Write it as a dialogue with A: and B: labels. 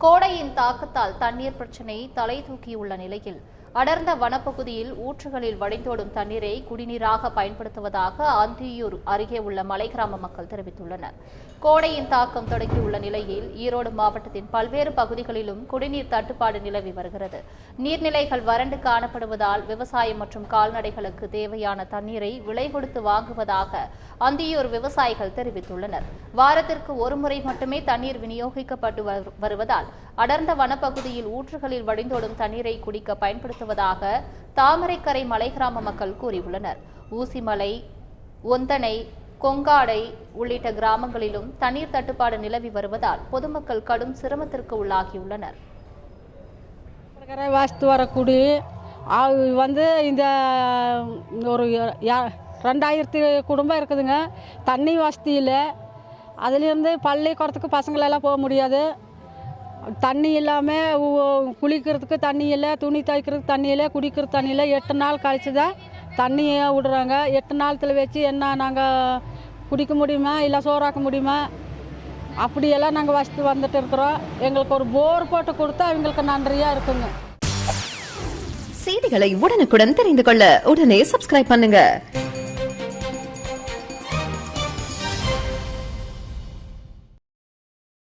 A: கோடையின் தாக்கத்தால் தண்ணீர் பிரச்சினை தலை தூக்கியுள்ள நிலையில் அடர்ந்த வனப்பகுதியில் ஊற்றுகளில் வடிந்தோடும் தண்ணீரை குடிநீராக பயன்படுத்துவதாக அந்தியூர் அருகே உள்ள மலை கிராம மக்கள் தெரிவித்துள்ளனர். கோடையின் தாக்கம் தொடங்கியுள்ள நிலையில் ஈரோடு மாவட்டத்தின் பல்வேறு பகுதிகளிலும் குடிநீர் தட்டுப்பாடு நிலவி வருகிறது. நீர்நிலைகள் வறண்டு காணப்படுவதால் விவசாயம் மற்றும் கால்நடைகளுக்கு தேவையான தண்ணீரை விலை கொடுத்து வாங்குவதாக அந்தியூர் விவசாயிகள் தெரிவித்துள்ளனர். வாரத்திற்கு ஒருமுறை மட்டுமே தண்ணீர் விநியோகிக்கப்பட்டு வருவதால் அடர்ந்த வனப்பகுதியில் ஊற்றுகளில் வடிந்தோடும் தண்ணீரை குடிக்க பயன்படுத்துவதாக தாமரைக்கரை மலை கிராம மக்கள் கூறியுள்ளனர். ஊசிமலை, ஒந்தனை, கொங்காடை உள்ளிட்ட கிராமங்களிலும் தண்ணீர் தட்டுப்பாடு நிலவி வருவதால் பொதுமக்கள் கடும் சிரமத்திற்கு உள்ளாகியுள்ளனர்.
B: வாசித்து வரக்கூடி இந்த ஒரு 2000 குடும்பம் இருக்குதுங்க. தண்ணி வசதி இல்லை. அதுலேருந்து பள்ளிக்கூடத்துக்கு பசங்களெல்லாம் போக முடியாது. தண்ணி இல்லாமல் குளிக்கிறதுக்கு தண்ணி இல்லை, துணி துவைக்கிறதுக்கு தண்ணி இல்லை, குடிக்கிற தண்ணி இல்லை. 8 நாள் கழிச்சு தான் தண்ணியை விடுறாங்க. 8 நாளத்தில் வச்சு என்ன நாங்கள் குடிக்க முடியுமா, இல்லை சோறாக்க முடியுமா? அப்படியெல்லாம் நாங்கள் வசதி வந்துட்டு இருக்கிறோம். எங்களுக்கு ஒரு போர் போட்டு கொடுத்தா அவங்களுக்கு நன்றியாக இருக்குங்க.
C: செய்திகளை உடனுக்குடன் தெரிந்து கொள்ள உடனே சப்ஸ்கிரைப் பண்ணுங்க.